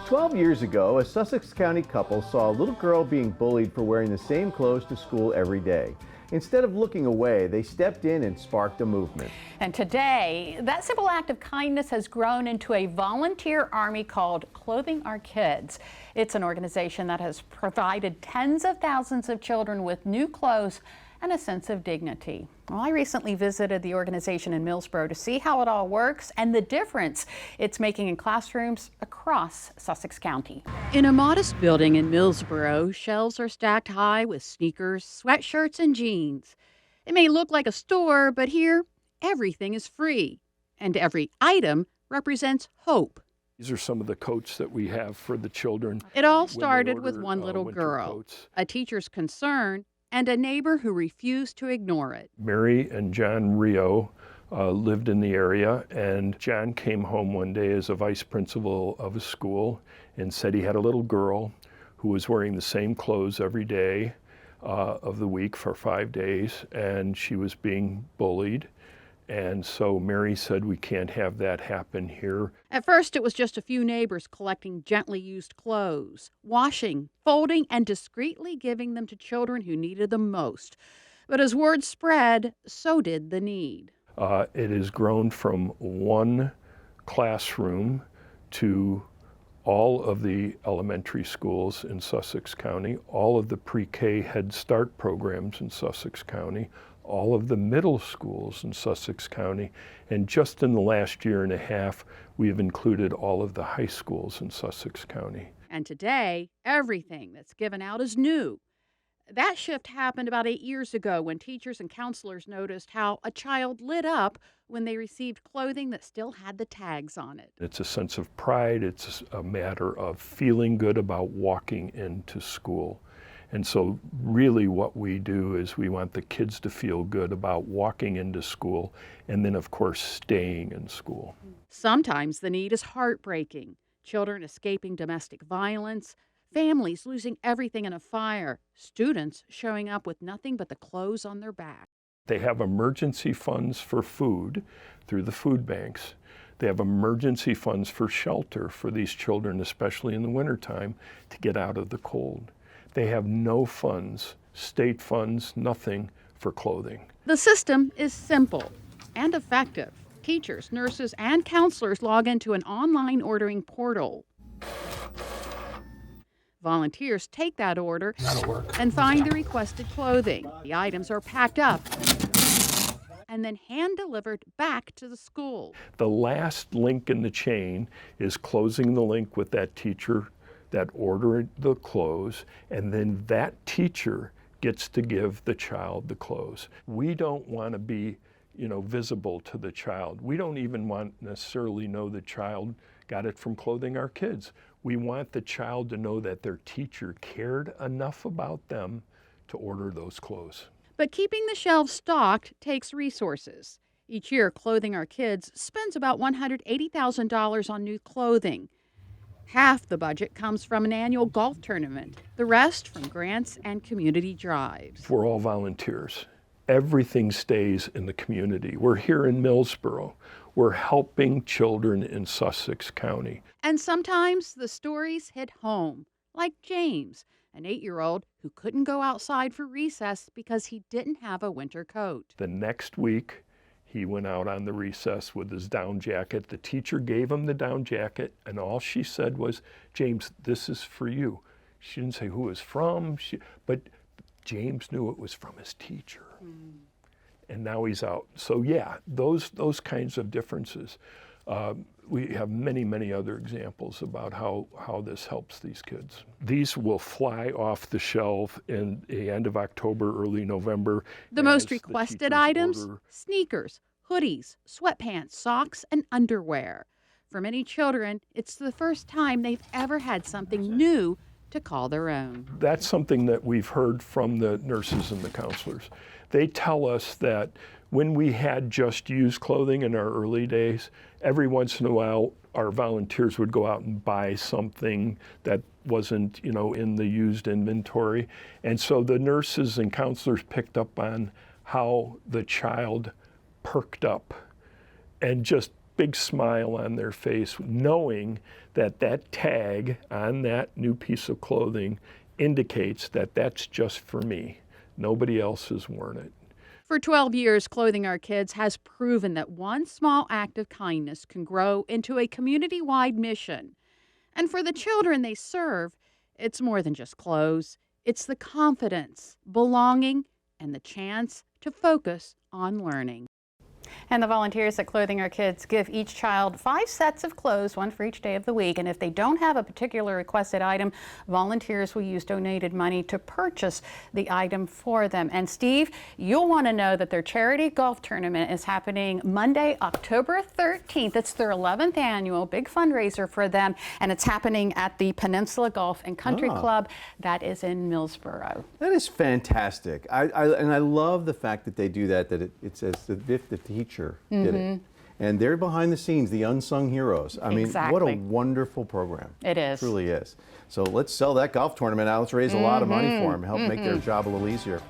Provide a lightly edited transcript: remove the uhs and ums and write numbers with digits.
12 years ago, a Sussex County couple saw a little girl being bullied for wearing the same clothes to school every day. Instead of looking away, they stepped in and sparked a movement. And today, that simple act of kindness has grown into a volunteer army called Clothing Our Kids. It's an organization that has provided tens of thousands of children with new clothes and a sense of dignity. Well, I recently visited the organization in Millsboro to see how it all works and the difference it's making in classrooms across Sussex County. In a modest building in Millsboro, shelves are stacked high with sneakers, sweatshirts, and jeans. It may look like a store, but here, everything is free, and every item represents hope. These are some of the coats that we have for the children. It all started with one little girl, coats. A teacher's concern, and a neighbor who refused to ignore it. Mary and John Rio lived in the area, and John came home one day as a vice principal of a school and said he had a little girl who was wearing the same clothes every day of the week for 5 days, and she was being bullied. And so Mary said, we can't have that happen here. At first, it was just a few neighbors collecting gently used clothes, washing, folding, and discreetly giving them to children who needed them most. But as word spread, so did the need. It has grown from one classroom to all of the elementary schools in Sussex County, all of the pre-K Head Start programs in Sussex County, all of the middle schools in Sussex County, and just in the last year and a half, we have included all of the high schools in Sussex County. And today, everything that's given out is new. That shift happened about 8 years ago when teachers and counselors noticed how a child lit up when they received clothing that still had the tags on it. It's a sense of pride. It's a matter of feeling good about walking into school. And so really what we do is we want the kids to feel good about walking into school and then, of course, staying in school. Sometimes the need is heartbreaking. Children escaping domestic violence, families losing everything in a fire, students showing up with nothing but the clothes on their back. They have emergency funds for food through the food banks. They have emergency funds for shelter for these children, especially in the wintertime, to get out of the cold. They have no funds, state funds, nothing for clothing. The system is simple and effective. Teachers, nurses, and counselors log into an online ordering portal. Volunteers take that order and find the requested clothing. The items are packed up and then hand-delivered back to the school. The last link in the chain is closing the link with that teacher that ordered the clothes, and then that teacher gets to give the child the clothes. We don't want to be, visible to the child. We don't even want necessarily know the child got it from Clothing Our Kids. We want the child to know that their teacher cared enough about them to order those clothes. But keeping the shelves stocked takes resources. Each year, Clothing Our Kids spends about $180,000 on new clothing. Half the budget comes from an annual golf tournament, the rest from grants and community drives. We're all volunteers. Everything stays in the community. We're here in Millsboro. We're helping children in Sussex County. And sometimes the stories hit home, like James, an 8-year-old who couldn't go outside for recess because he didn't have a winter coat. The next week, he went out on the recess with his down jacket. The teacher gave him the down jacket, and all she said was, James, this is for you. She didn't say who it was from, but James knew it was from his teacher. And now he's out. So yeah, those kinds of differences. We have many, many other examples about how this helps these kids. These will fly off the shelf in the end of October, early November. The most requested items? Sneakers, hoodies, sweatpants, socks, and underwear. For many children, it's the first time they've ever had something new to call their own. That's something that we've heard from the nurses and the counselors. They tell us that when we had just used clothing in our early days, every once in a while our volunteers would go out and buy something that wasn't, in the used inventory. And so the nurses and counselors picked up on how the child perked up and just big smile on their face, knowing that that tag on that new piece of clothing indicates that that's just for me. Nobody else has worn it. For 12 years, Clothing Our Kids has proven that one small act of kindness can grow into a community-wide mission. And for the children they serve, it's more than just clothes. It's the confidence, belonging, and the chance to focus on learning. And the volunteers at Clothing Our Kids give each child 5 sets of clothes, one for each day of the week. And if they don't have a particular requested item, volunteers will use donated money to purchase the item for them. And Steve, you'll want to know that their charity golf tournament is happening Monday, October 13th. It's their 11th annual big fundraiser for them, and it's happening at the Peninsula Golf and Country Club that is in Millsboro. That is fantastic. And I love the fact that they do that, it says that if the teacher did it. And they're behind the scenes, the unsung heroes. I mean, what a wonderful program. It is. It truly is. So let's sell that golf tournament out. Let's raise a lot of money for them, help make their job a little easier.